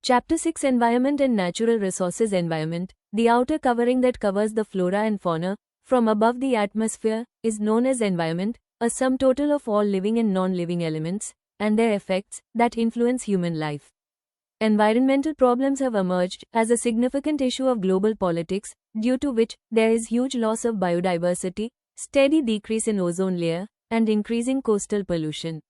Chapter 6 Environment and Natural Resources. Environment, the outer covering that covers the flora and fauna from above the atmosphere, is known as environment, a sum total of all living and non-living elements, and their effects that influence human life. Environmental problems have emerged as a significant issue of global politics, due to which there is huge loss of biodiversity, steady decrease in ozone layer, and increasing coastal pollution.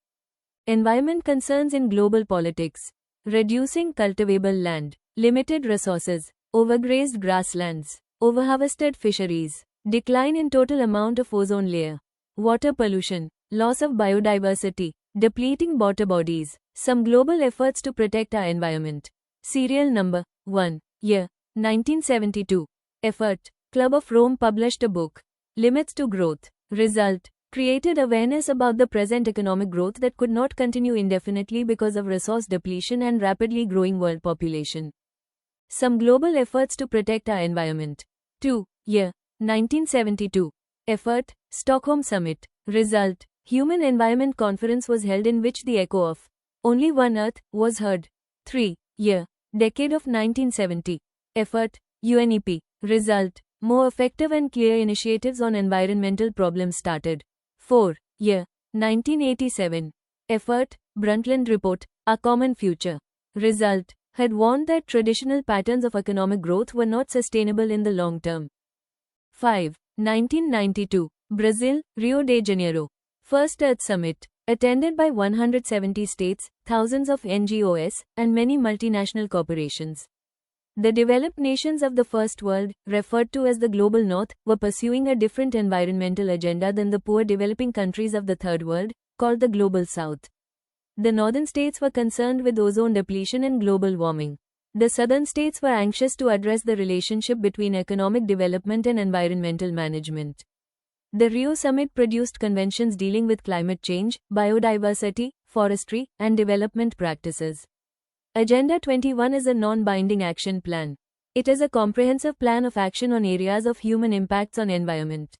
Environment concerns in global politics: reducing cultivable land, limited resources, overgrazed grasslands, overharvested fisheries, decline in total amount of ozone layer, water pollution, loss of biodiversity, depleting water bodies, some global efforts to protect our environment. Serial number 1, year 1972. Effort, Club of Rome published a book, Limits to Growth. Result, created awareness about the present economic growth that could not continue indefinitely because of resource depletion and rapidly growing world population. Some global efforts to protect our environment. 2, year 1972. Effort, Stockholm Summit. Result, Human Environment Conference was held in which the echo of Only One Earth was heard. 3, year, decade of 1970. Effort, UNEP. Result, more effective and clear initiatives on environmental problems started. 4, year, 1987. Effort, Brundtland Report, Our Common Future. Result, had warned that traditional patterns of economic growth were not sustainable in the long term. 5, 1992. Brazil, Rio de Janeiro. First Earth Summit, attended by 170 states, thousands of NGOs, and many multinational corporations. The developed nations of the First World, referred to as the Global North, were pursuing a different environmental agenda than the poor developing countries of the Third World, called the Global South. The northern states were concerned with ozone depletion and global warming. The southern states were anxious to address the relationship between economic development and environmental management. The Rio Summit produced conventions dealing with climate change, biodiversity, forestry, and development practices. Agenda 21 is a non-binding action plan. It is a comprehensive plan of action on areas of human impacts on environment.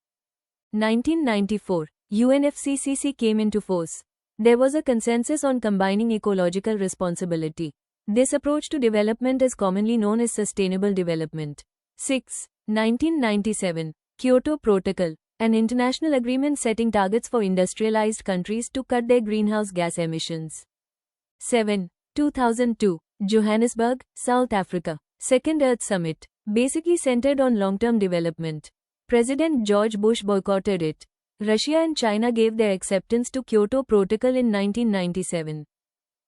1994, UNFCCC came into force. There was a consensus on combining ecological responsibility. This approach to development is commonly known as sustainable development. 6. 1997, Kyoto Protocol, an international agreement setting targets for industrialized countries to cut their greenhouse gas emissions. 7. 2002, Johannesburg, South Africa. Second Earth Summit, basically centered on long-term development. President George Bush boycotted it. Russia and China gave their acceptance to Kyoto Protocol in 1997.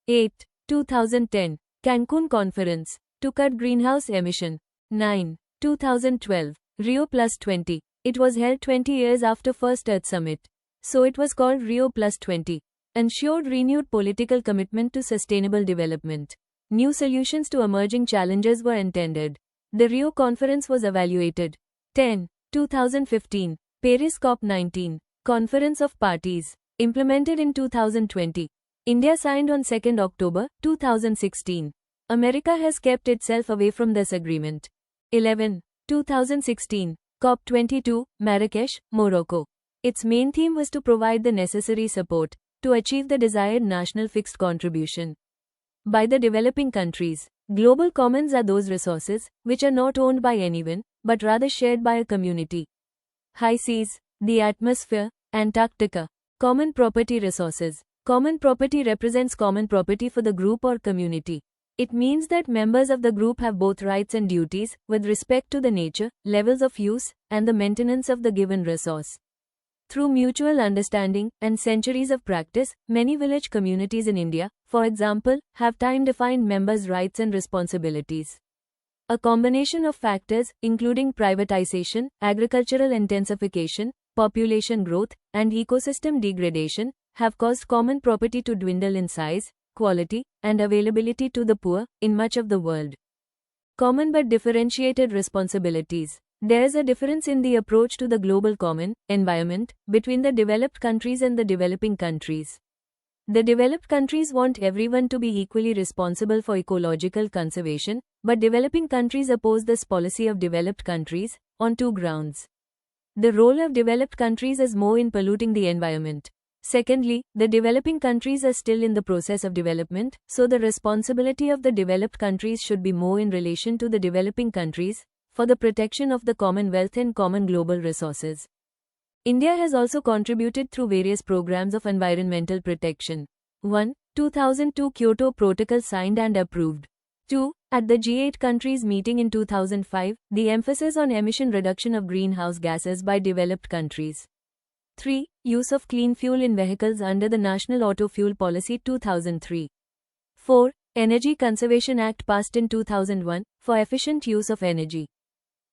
8. 2010, Cancun Conference, to cut greenhouse emission. 9. 2012, Rio Plus 20. It was held 20 years after First Earth Summit. So it was called Rio Plus 20. Ensured renewed political commitment to sustainable development. New solutions to emerging challenges were intended. The Rio Conference was evaluated. 10. 2015, Paris COP19, Conference of Parties, implemented in 2020. India signed on 2 October 2016. America has kept itself away from this agreement. 11. 2016, COP22, Marrakesh, Morocco. Its main theme was to provide the necessary support to achieve the desired national fixed contribution by the developing countries. Global commons are those resources which are not owned by anyone, but rather shared by a community. High seas, the atmosphere, Antarctica. Common property resources. Common property represents common property for the group or community. It means that members of the group have both rights and duties with respect to the nature, levels of use, and the maintenance of the given resource. Through mutual understanding and centuries of practice, many village communities in India, for example, have time-defined members' rights and responsibilities. A combination of factors, including privatization, agricultural intensification, population growth, and ecosystem degradation, have caused common property to dwindle in size, quality, and availability to the poor in much of the world. Common but differentiated responsibilities. There is a difference in the approach to the global common environment between the developed countries and the developing countries. The developed countries want everyone to be equally responsible for ecological conservation, but developing countries oppose this policy of developed countries on two grounds. The role of developed countries is more in polluting the environment. Secondly, the developing countries are still in the process of development, so the responsibility of the developed countries should be more in relation to the developing countries, for the protection of the Commonwealth and common global resources. India has also contributed through various programs of environmental protection. 1. 2002 Kyoto Protocol signed and approved. 2. At the G8 countries meeting in 2005, the emphasis on emission reduction of greenhouse gases by developed countries. 3. Use of clean fuel in vehicles under the National Auto Fuel Policy 2003. 4. Energy Conservation Act passed in 2001, for efficient use of energy.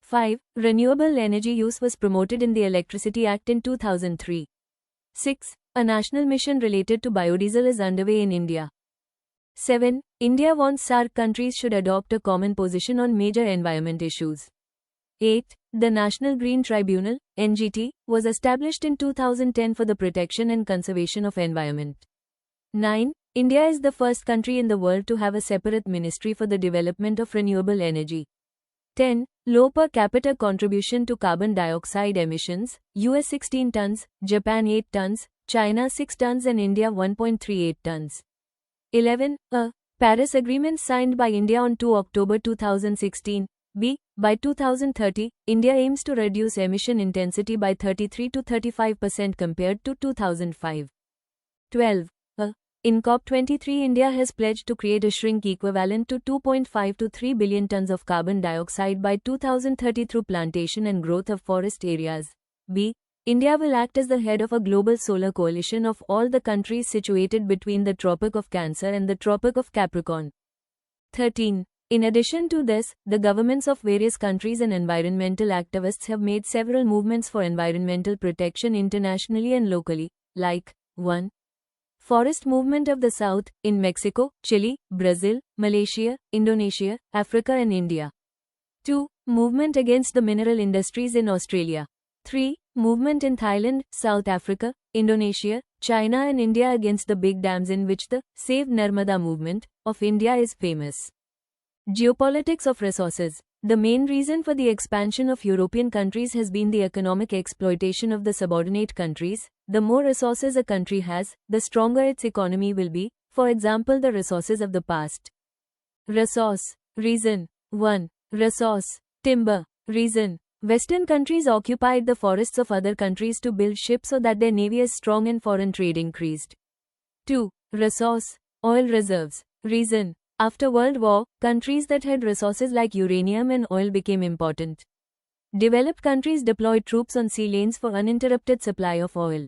5. Renewable energy use was promoted in the Electricity Act in 2003. 6. A national mission related to biodiesel is underway in India. 7. India wants SAARC countries should adopt a common position on major environment issues. 8. The National Green Tribunal, NGT, was established in 2010 for the protection and conservation of environment. 9. India is the first country in the world to have a separate ministry for the development of renewable energy. 10. Low per capita contribution to carbon dioxide emissions, US 16 tons, Japan 8 tons, China 6 tons and India 1.38 tons. 11. Paris Agreement signed by India on 2 October 2016. B. By 2030, India aims to reduce emission intensity by 33 to 35% compared to 2005. 12. In COP23, India has pledged to create a shrink equivalent to 2.5 to 3 billion tons of carbon dioxide by 2030 through plantation and growth of forest areas. B. India will act as the head of a global solar coalition of all the countries situated between the Tropic of Cancer and the Tropic of Capricorn. 13. In addition to this, the governments of various countries and environmental activists have made several movements for environmental protection internationally and locally, like 1. Forest Movement of the South, in Mexico, Chile, Brazil, Malaysia, Indonesia, Africa and India. 2. Movement against the mineral industries in Australia. 3. Movement in Thailand, South Africa, Indonesia, China and India against the big dams, in which the Save Narmada movement of India is famous. Geopolitics of resources. The main reason for the expansion of European countries has been the economic exploitation of the subordinate countries. The more resources a country has, the stronger its economy will be, for example the resources of the past. Resource. Reason. 1. Resource. Timber. Reason. Western countries occupied the forests of other countries to build ships so that their navy is strong and foreign trade increased. 2. Resource. Oil reserves. Reason. After World War, countries that had resources like uranium and oil became important. Developed countries deployed troops on sea lanes for uninterrupted supply of oil.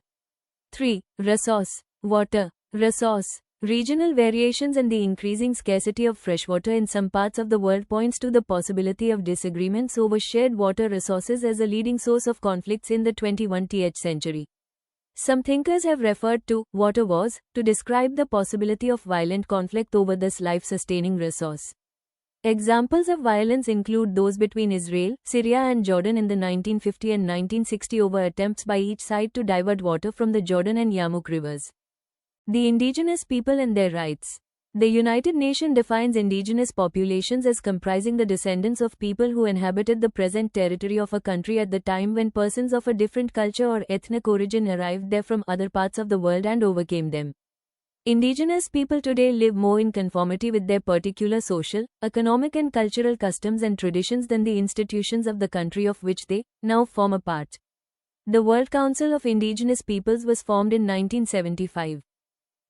3. Resource. Water. Resource. Regional variations and the increasing scarcity of freshwater in some parts of the world points to the possibility of disagreements over shared water resources as a leading source of conflicts in the 21st century. Some thinkers have referred to water wars to describe the possibility of violent conflict over this life-sustaining resource. Examples of violence include those between Israel, Syria and Jordan in the 1950 and 1960 over attempts by each side to divert water from the Jordan and Yarmouk rivers. The indigenous people and their rights. The United Nations defines indigenous populations as comprising the descendants of people who inhabited the present territory of a country at the time when persons of a different culture or ethnic origin arrived there from other parts of the world and overcame them. Indigenous people today live more in conformity with their particular social, economic and cultural customs and traditions than the institutions of the country of which they now form a part. The World Council of Indigenous Peoples was formed in 1975.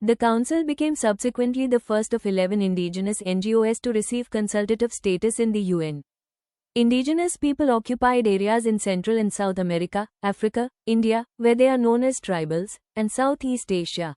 The Council became subsequently the first of 11 indigenous NGOs to receive consultative status in the UN. Indigenous people occupied areas in Central and South America, Africa, India, where they are known as tribals, and Southeast Asia.